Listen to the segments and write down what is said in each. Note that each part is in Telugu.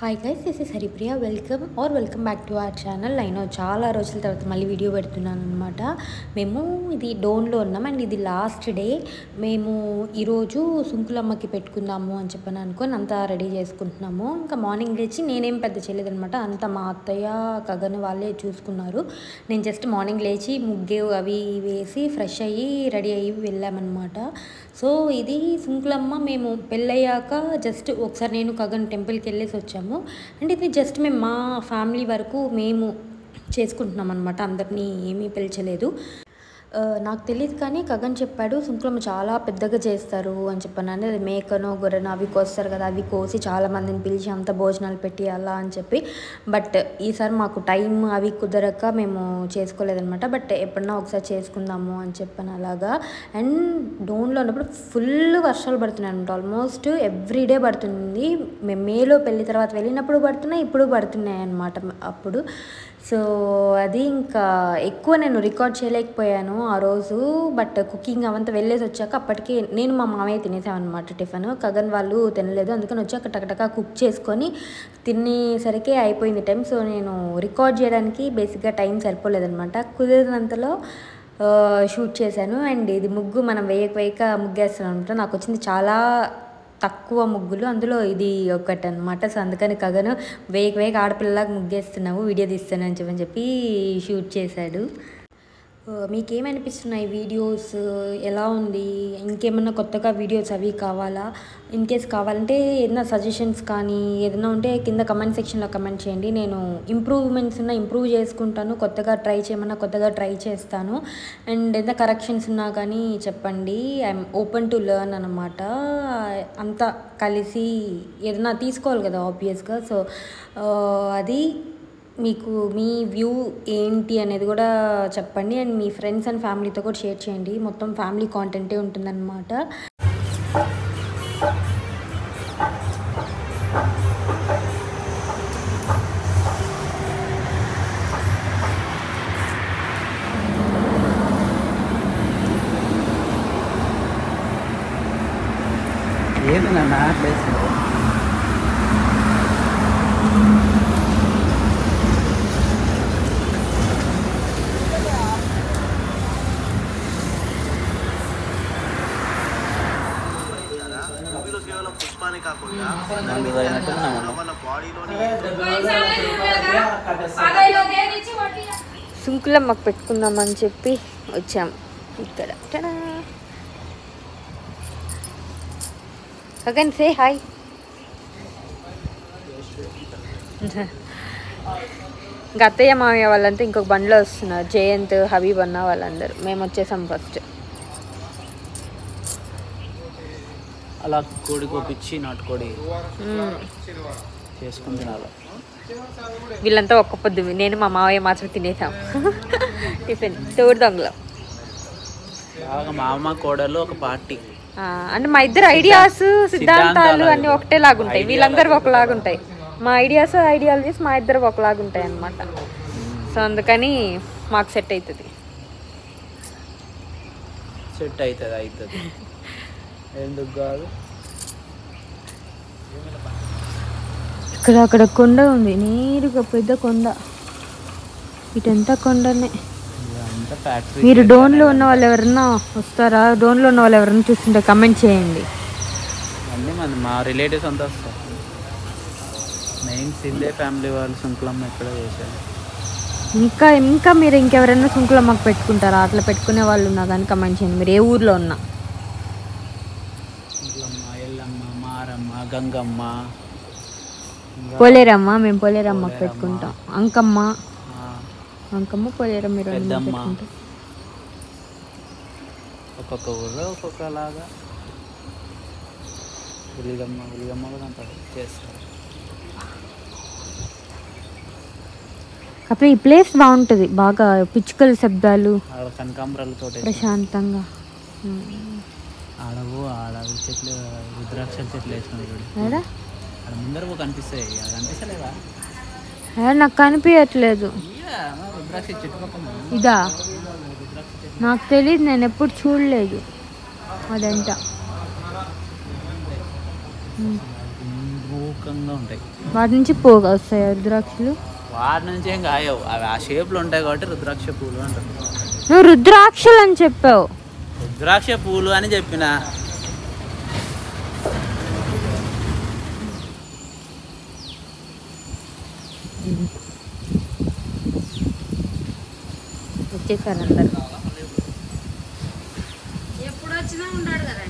Hi guys, this is Haripriya. Welcome back to our channel. నేను చాలా రోజుల తర్వాత మళ్ళీ వీడియో పెడుతున్నాను అనమాట. మేము ఇది డోన్లో ఉన్నాం అండ్ ఇది లాస్ట్ డే. మేము ఈరోజు సుంకులమ్మకి పెట్టుకుందాము అని చెప్పని అనుకొని అంతా రెడీ చేసుకుంటున్నాము. ఇంకా మార్నింగ్ లేచి నేనేం పెద్ద చేయలేదనమాట, అంతా మా అత్తయ్య కగన్ వాళ్ళే చూసుకున్నారు. నేను జస్ట్ మార్నింగ్ లేచి ముగ్గు అవి వేసి ఫ్రెష్ అయ్యి రెడీ అయ్యి వెళ్ళామన్నమాట. సో ఇది సుంకులమ్మ మేము పెళ్ళయ్యాక జస్ట్ ఒకసారి నేను కగన్ టెంపుల్కి వెళ్ళేసి వచ్చాము. అండ్ ఇది జస్ట్ మేము మా ఫ్యామిలీ వరకు మేము చేసుకుంటున్నాం అనమాట, అందరినీ ఏమీ పిలిచలేదు. నాకు తెలియదు కానీ కగన్ చెప్పాడు సుంకులమ్మ చాలా పెద్దగా చేస్తారు అని చెప్పాను. అంటే అది మేకనో గొర్రెనో అవి కోస్తారు కదా, అవి కోసి చాలామందిని పిలిచి అంత భోజనాలు పెట్టి అలా అని చెప్పి. బట్ ఈసారి మాకు టైం అవి కుదరక మేము చేసుకోలేదనమాట. బట్ ఎప్పుడన్నా ఒకసారి చేసుకుందాము అని చెప్పాను అలాగా. అండ్ డోన్లో ఉన్నప్పుడు ఫుల్ వర్షాలు పడుతున్నాయి అనమాట. ఆల్మోస్ట్ ఎవ్రీడే పడుతుంది. మేము మేలో పెళ్ళి తర్వాత వెళ్ళినప్పుడు పడుతున్నాయి, ఇప్పుడు పడుతున్నాయి అనమాట అప్పుడు. సో అది ఇంకా ఎక్కువ నేను రికార్డ్ చేయలేకపోయాను ఆ రోజు. బట్ కుకింగ్ అవంతా వెళ్ళేసి వచ్చాక అప్పటికి నేను మా మామయ్య తినేసామన్నమాట టిఫిన్. కగన్ వాళ్ళు తినలేదు, అందుకని వచ్చాక టకటక కుక్ చేసుకొని తినేసరికి అయిపోయింది టైం. సో నేను రికార్డ్ చేయడానికి బేసిక్గా టైం సరిపోలేదనమాట. కుదిరినంతలో షూట్ చేశాను. అండ్ ఇది ముగ్గు మనం వేయక ముగ్గేస్తాను అనమాట. నాకు వచ్చింది చాలా తక్కువ ముగ్గులు, అందులో ఇది ఒకటి అనమాట. సో అందుకని కగను వేగ ఆడపిల్లలాగా ముగ్గేస్తున్నావు, వీడియో తీస్తాను అని చెప్పి షూట్ చేశాడు. మీకేమనిపిస్తున్నాయి వీడియోస్, ఎలా ఉంది, ఇంకేమన్నా కొత్తగా వీడియోస్ అవి కావాలా? ఇన్ కేస్ కావాలంటే ఏదైనా సజెషన్స్ కానీ ఏదైనా ఉంటే కింద కమెంట్ సెక్షన్లో కమెంట్ చేయండి. నేను ఇంప్రూవ్మెంట్స్ ఇంప్రూవ్ చేసుకుంటాను, కొత్తగా ట్రై చేయమన్నా కొత్తగా ట్రై చేస్తాను. అండ్ ఏదైనా కరెక్షన్స్ ఉన్నా కానీ చెప్పండి. ఐఎమ్ ఓపెన్ టు లెర్న్ అనమాట. అంతా కలిసి ఏదైనా తీసుకోవాలి కదా ఆబ్వియస్గా. సో అది మీకు మీ వ్యూ ఏంటి అనేది కూడా చెప్పండి. అండ్ మీ ఫ్రెండ్స్ అండ్ ఫ్యామిలీతో కూడా షేర్ చేయండి. మొత్తం ఫ్యామిలీ కాంటెంటే ఉంటుందన్నమాట. ఏది నా ప్లేస్ సుంకులమ్మకు పెట్టుకుందామని చెప్పి వచ్చాం ఇక్కడ. కగన్ సే హాయ్. ఇంకా అత్తయ్య మామయ్య వాళ్ళంతా ఇంకొక బండిలో వస్తున్నారు, జయంత్ హబీబ్ అన్న వాళ్ళందరూ. మేము వచ్చేసాం ఫస్ట్. అలా కోడి కోపించి నాటుకోడి చేసుకుని తినాలి. వీళ్ళంతా ఒక్క పొద్దు, నేను మా మావయ్య మాత్రం తినేసాం టిఫిన్ తోడు దొంగలో. బాగా మా అమ్మ కోడలు ఒక పార్టీ. అంటే మా ఇద్దరు ఐడియాస్ సిద్ధాంతాలు అన్నీ ఒకటేలాగుంటాయి, వీళ్ళందరూ ఒకలాగుంటాయి. మా ఐడియాలజీస్ మా ఇద్దరు ఒకలాగుంటాయి అన్నమాట. సో అందుకని మాకు సెట్ అవుతుంది. ఎందుకు కాదు. ఇక్కడ అక్కడ కొండ ఉంది, నేరుగా పెద్ద కొండ. ఇటంతా కొండనే. మీరు డోన్లో ఉన్న వాళ్ళు ఎవరన్నా వస్తారా? డోన్లో ఉన్న వాళ్ళు ఎవరన్నా చూస్తుంటే కమెంట్ చేయండి. అన్నీ మా రిలేటివ్స్ అంతా వస్తారు. మెయిన్ సింధే ఫ్యామిలీ వాళ్ళు సుంకులమ్మ ఎక్కడ చేశారు. ఇంకా మీరు ఇంకెవరైనా సుంకులమ్మకు పెట్టుకుంటారా? అట్లా పెట్టుకునే వాళ్ళు ఉన్నా కానీ కమెంట్ చేయండి. మీరు ఏ ఊర్లో ఉన్నా. సుంకులమ్మ, ఎల్లమ్మ, మారమ్మ, గంగమ్మ, పోలేరమ్మ. మేము పోలేరమ్మకు పెట్టుకుంటాం. అంకమ్మ పోలేరమ్మ, మీరు పెట్టుకుంటాం. ఒక్కొక్క ఊళ్ళో ఒక్కొక్కలాగా. ఉలిగమ్మ కూడా అంత చేస్తారు. అప్పుడు ఈ ప్లేస్ బాగుంటుంది, బాగా పిచ్చుకల శబ్దాలు, కనకాంబరాలతో ప్రశాంతంగా. ఆడవి చెట్లు, రుద్రాక్షల చెట్లు వేసినాయి ముందర కనిపిస్తాయి. అది కనిపిస్తలేవా? నాకు కనిపించట్లేదు. రుద్రాక్ష చెట్టు పక్కన ఇదా? నాకు తెలియదు, నేను ఎప్పుడు చూడలేదు అదంతా. సుక్కగా ఉంటాయి. వాటి నుంచి పోగా వస్తాయి రుద్రాక్షలు. వాటి నుంచి ఏం కాయవు, అవి ఆ షేప్లో ఉంటాయి కాబట్టి రుద్రాక్ష పూలు అంటారు. నువ్వు రుద్రాక్షలు అని చెప్పావు. రుద్రాక్ష పూలు అని చెప్పిన. వచ్చేసారు అందరు. ఎప్పుడు వచ్చినా ఉన్నాడు కదా.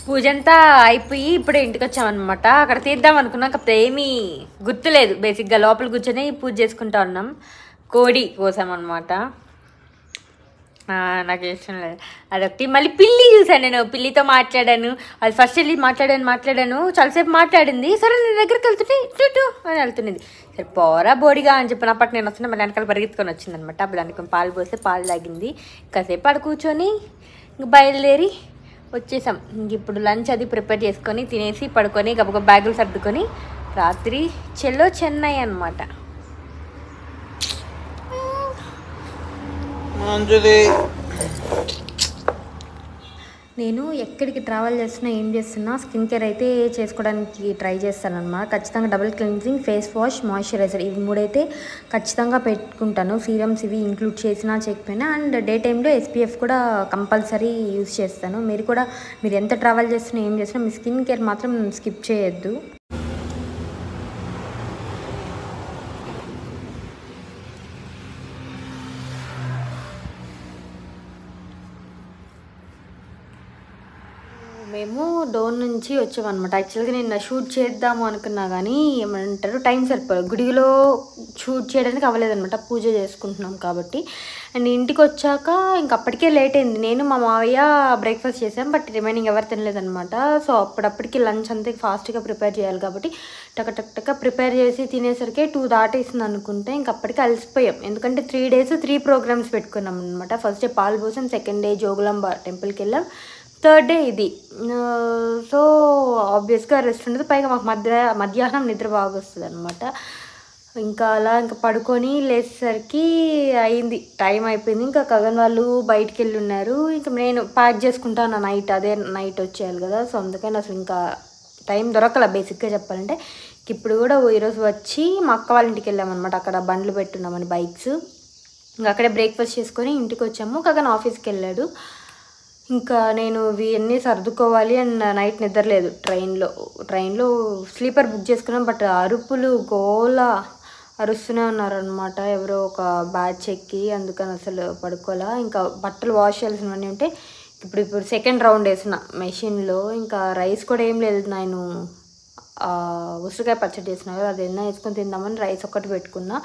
పూజ అంతా అయిపోయి ఇప్పుడే ఇంటికి వచ్చామన్నమాట. అక్కడ తీద్దాం అనుకున్నాం, కాకపోతే ఏమీ గుర్తులేదు. బేసిక్గా లోపల కూర్చొని పూజ చేసుకుంటా ఉన్నాం. కోడి కోసామన్నమాట. నాకు ఇష్టం లేదు అదొకటి. మళ్ళీ పిల్లి చూసాను నేను, పిల్లితో మాట్లాడాను. అది ఫస్ట్ వెళ్ళి మాట్లాడాను చాలాసేపు మాట్లాడింది. సరే నేను దగ్గరికి వెళ్తుంటే ఇటు అని వెళ్తున్నది. సరే పోరా బోడిగా అని చెప్పినప్పటి నేను వస్తున్నా, మళ్ళీ వెనకాల పరిగెత్తుకొని వచ్చిందనమాట. అప్పుడు దానికి పాలు పోస్తే పాలు తాగింది. కాసేపు అక్కడ కూర్చొని ఇంక బయలుదేరి వచ్చేసాం. ఇంక ఇప్పుడు లంచ్ అది ప్రిపేర్ చేసుకొని తినేసి పడుకొని గబగబ బ్యాగులు సర్దుకొని రాత్రి చెన్నై అనమాట. నేను ఎక్కడికి ట్రావెల్ చేస్తున్నా ఏం చేస్తున్నా స్కిన్ కేర్ అయితే చేసుకోవడానికి ట్రై చేస్తాను అనమాట. ఖచ్చితంగా double cleansing, face wash, moisturiser ఇవి మూడైతే ఖచ్చితంగా పెట్టుకుంటాను. సీరమ్స్ ఇవి ఇంక్లూడ్ చేసినా చేయకపోయినా. అండ్ డే టైంలో SPF కూడా కంపల్సరీ యూస్ చేస్తాను. మీరు ఎంత ట్రావెల్ చేస్తున్నా ఏం చేస్తున్నా మీ స్కిన్ కేర్ మాత్రం స్కిప్ చేయొద్దు. మేము డోన్ నుంచి వచ్చామన్నమాట. యాక్చువల్గా నేను షూట్ చేద్దాము అనుకున్నా కానీ ఏమంటారు టైం సరిపోలేదు. గుడిలో షూట్ చేయడానికి అవ్వలేదన్నమాట, పూజ చేసుకుంటున్నాం కాబట్టి. అండ్ ఇంటికి వచ్చాక ఇంకప్పటికే లేట్ అయింది. నేను మా మావయ్య బ్రేక్ఫాస్ట్ చేసాం, బట్ రిమైనింగ్ ఎవరు తినలేదన్నమాట. సో అప్పటికి లంచ్ అంతే ఫాస్ట్గా ప్రిపేర్ చేయాలి కాబట్టి టక ప్రిపేర్ చేసి తినేసరికి 2 దాటేసింది అనుకుంటే. ఇంకప్పటికి అలసిపోయాం, ఎందుకంటే 3 days 3 programs పెట్టుకున్నాం అనమాట. ఫస్ట్ డే పాలు పోసాం, సెకండ్ డే జోగులాంబ టెంపుల్కి వెళ్ళాం, థర్డ్ డే ఇది. సో ఆబ్వియస్గా రెస్ట్ ఉండదు. పైగా మాకు మధ్యాహ్నం నిద్ర బాగా వస్తుంది అనమాట. ఇంకా పడుకొని లేచేసరికి అయింది, టైం అయిపోయింది. ఇంకా గగన్ వాళ్ళు బయటికి వెళ్ళి ఉన్నారు. ఇంకా నేను ప్యాక్ చేసుకుంటాను అదే నైట్ వచ్చేయాలి కదా. సో అందుకని అసలు ఇంకా టైం దొరకలే బేసిక్గా చెప్పాలంటే. ఇప్పుడు కూడా ఈరోజు వచ్చి మా అక్క వాళ్ళ ఇంటికి వెళ్ళామన్నమాట. అక్కడ బండ్లు పెట్టున్నామని బైక్స్. ఇంకా అక్కడే బ్రేక్ఫాస్ట్ చేసుకొని ఇంటికి వచ్చాము. గగన్ ఆఫీస్కి వెళ్ళాడు. ఇంకా నేను ఇవన్నీ సర్దుకోవాలి అండ్ నైట్ నిద్రలేదు. ట్రైన్లో స్లీపర్ బుక్ చేసుకున్నాం, బట్ అరుపులు గోల అరుస్తూనే ఉన్నారనమాట ఎవరో ఒక బ్యాచ్ ఎక్కి. అందుకని అసలు పడుకోలే. ఇంకా బట్టలు వాష్ చేయాల్సినవన్నీ ఉంటే ఇప్పుడు సెకండ్ రౌండ్ వేసిన మెషిన్లో. ఇంకా రైస్ కూడా ఏం లేదు, నేను ఉసిరికాయ పచ్చడి చేసిన కదా, అది ఎన్న వేసుకొని తిందామని రైస్ ఒక్కటి పెట్టుకున్నా.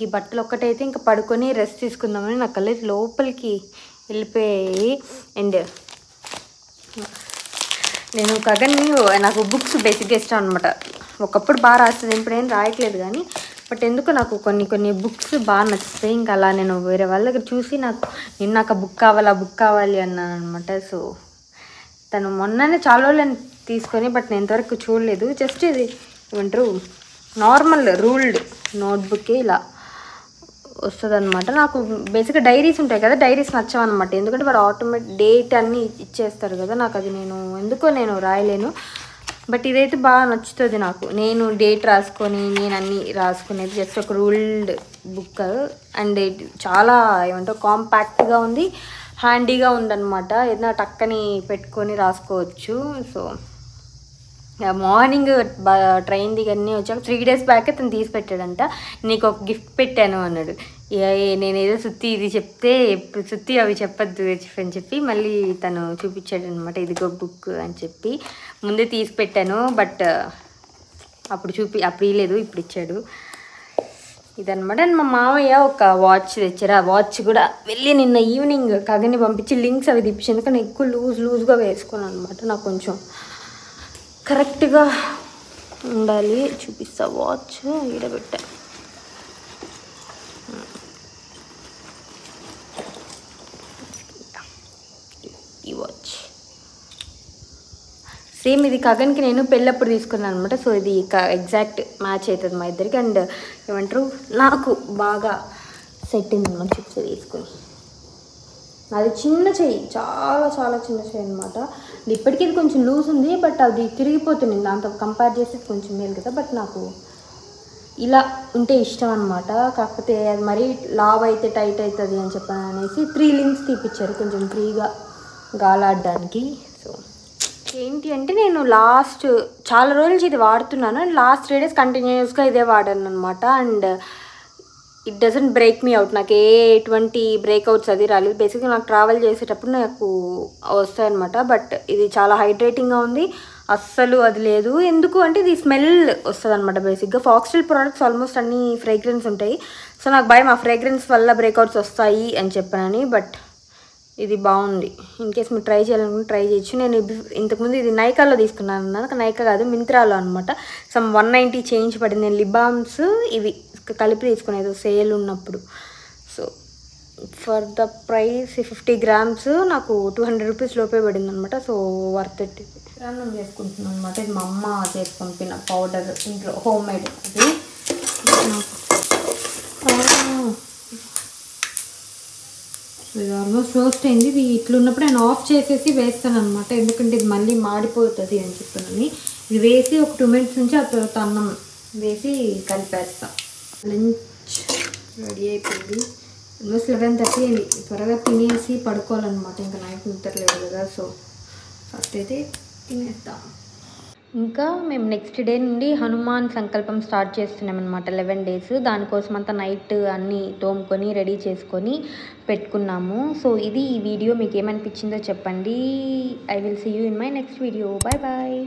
ఈ బట్టలు ఒక్కటైతే ఇంకా పడుకొని రెస్ట్ తీసుకుందామని నా కళ్ళు లోపలికి వెళ్ళిపోయాయి. అండ్ నేను గగన్ని నాకు బుక్స్ బేసిక్గా ఇష్టం అనమాట. ఒకప్పుడు బాగా రాస్తుంది, ఇప్పుడు ఏం రాయట్లేదు కానీ. బట్ ఎందుకు నాకు కొన్ని బుక్స్ బాగా నచ్చుతాయి. ఇంకా అలా నేను వేరే వాళ్ళ దగ్గర చూసి నాకు బుక్ కావాలి అన్నాను అనమాట. సో తను మొన్ననే చాలా రోజులు తీసుకొని, బట్ నేను ఇంతవరకు చూడలేదు. జస్ట్ ఇది ఏమంటారు నార్మల్ రూల్డ్ నోట్బుక్ ఇలా వస్తుంది అనమాట. నాకు బేసిక్గా డైరీస్ ఉంటాయి కదా, డైరీస్ నచ్చవన్నమాట. ఎందుకంటే వాడు ఆటోమేటిక్ డేట్ అన్నీ ఇచ్చేస్తారు కదా, నాకు అది నేను రాయలేను. బట్ ఇదైతే బాగా నచ్చుతుంది నాకు. నేను డేట్ రాసుకొని నేను అన్నీ రాసుకునేది జస్ట్ ఒక రూల్డ్ బుక్. అండ్ చాలా ఏమంటారు కాంపాక్ట్గా ఉంది, హ్యాండీగా ఉందన్నమాట. ఏదైనా టక్కని పెట్టుకొని రాసుకోవచ్చు. సో మార్నింగ్ ట్రైన్ దిగన్నీ వచ్చాక 3 days బ్యాక్ తను తీసి పెట్టాడంట. నీకు ఒక గిఫ్ట్ పెట్టాను అన్నాడు. నేనేదో ఇది చెప్తే అవి చెప్పద్దు అని చెప్పి మళ్ళీ తను చూపించాడు అనమాట. ఇదిగో బుక్ అని చెప్పి ముందే తీసి పెట్టాను, బట్ అప్పుడు ఇవ్వలేదు, ఇప్పుడు ఇచ్చాడు. ఇదనమాట. అండ్ మా మామయ్య ఒక వాచ్ తెచ్చారు. ఆ వాచ్ కూడా వెళ్ళి నిన్న ఈవినింగ్ కగని పంపించి లింక్స్ అవి తెప్పించి, ఎందుకంటే ఎక్కువ లూజ్గా వేసుకున్నాను అనమాట. నాకు కొంచెం కరెక్ట్గా ఉండాలి. చూపిస్తా, వాచ్ ఈడబెట్టా. ఈ వాచ్ సేమ్ ఇది గగన్కి నేను పెళ్ళప్పుడు తీసుకున్నాను అనమాట. సో ఇది ఎగ్జాక్ట్ మ్యాచ్ అవుతుంది మా ఇద్దరికి. అండ్ ఏమంటారు నాకు బాగా సెట్ అయిందన్నమాట చిప్స్ వేసుకొని. అది చిన్న చెయ్యి, చాలా చాలా చిన్న చెయ్యి అనమాట. ఇప్పటికీ ఇది కొంచెం లూజ్ ఉంది, బట్ అది తిరిగిపోతుంది. దాంతో కంపేర్ చేస్తే కొంచెం మేలు కదా, బట్ నాకు ఇలా ఉంటే ఇష్టం అనమాట. కాకపోతే అది మరీ లావ్ అయితే టైట్ అవుతుంది అని చెప్పాను అనేసి 3 లింక్స్ తీపిచ్చారు కొంచెం ఫ్రీగా గాలాడడానికి. సో ఏంటి అంటే నేను లాస్ట్ చాలా రోజుల నుంచి ఇది వాడుతున్నాను అండ్ లాస్ట్ 3 days కంటిన్యూస్గా ఇదే వాడాను అనమాట. And it doesn't break me out. నాకు ఎటువంటి బ్రేక్అవుట్స్ అది రాలేదు. బేసిక్గా నాకు ట్రావెల్ చేసేటప్పుడు నాకు వస్తాయన్నమాట. బట్ ఇది చాలా హైడ్రేటింగ్గా ఉంది, అస్సలు అది లేదు. ఎందుకు అంటే ఇది స్మెల్ వస్తుంది అనమాట. బేసిక్గా ఫాక్స్టైల్ ప్రోడక్ట్స్ ఆల్మోస్ట్ అన్ని ఫ్రేగ్రెన్స్ ఉంటాయి. సో నాకు భయం ఆ ఫ్రేగ్రెన్స్ వల్ల బ్రేక్అవుట్స్ వస్తాయి అని చెప్పానని. బట్ ఇది బాగుంది. ఇన్ కేస్ మీరు ట్రై చేయాలనుకుంటే ట్రై చేయొచ్చు. నేను ఇంతకుముందు ఇది నైకాలో తీసుకున్నాను అన్నాను, నైకా కాదు మింత్రాలో అనమాట. సమ్ 190 చేంజ్ పడింది. నేను లిప్ బామ్స్ ఇవి కలిపి తీసుకునేది సేల్ ఉన్నప్పుడు. So for the price 50 grams నాకు 200 rupees లోపే పడింది అనమాట. So worth it. అన్నం చేసుకుంటున్నాను అనమాట. ఇది మా అమ్మ చేసుకొని తిన్న పౌడర్, ఇంట్లో హోమ్ మేడ్. అది ఇది ఆల్మోస్ట్ రోస్ట్ అయింది. ఇది ఇట్లున్నప్పుడు నేను ఆఫ్ చేసేసి వేస్తాను అనమాట. ఎందుకంటే ఇది మళ్ళీ మాడిపోతుంది అని చెప్పానని. ఇది వేసి ఒక 2 minutes నుంచి ఆ తర్వాత అన్నం వేసి కలిపేస్తాను. లంచ్ రెడీ అయిపోయింది. ఆల్మోస్ట్ 11:30 అయింది. త్వరగా తినేసి పడుకోవాలన్నమాట. ఇంకా నైట్ నిద్రలేదు కదా. సో ఫస్ట్ అయితే తినేస్తాం. ఇంకా మేము నెక్స్ట్ డే నుండి హనుమాన్ సంకల్పం స్టార్ట్ చేస్తున్నామన్నమాట. 11 days. దానికోసం అంతా నైట్ అన్నీ తోముకొని రెడీ చేసుకొని పెట్టుకున్నాము. సో ఇది ఈ వీడియో మీకు ఏమనిపించిందో చెప్పండి. I will see you in my next video. Bye bye.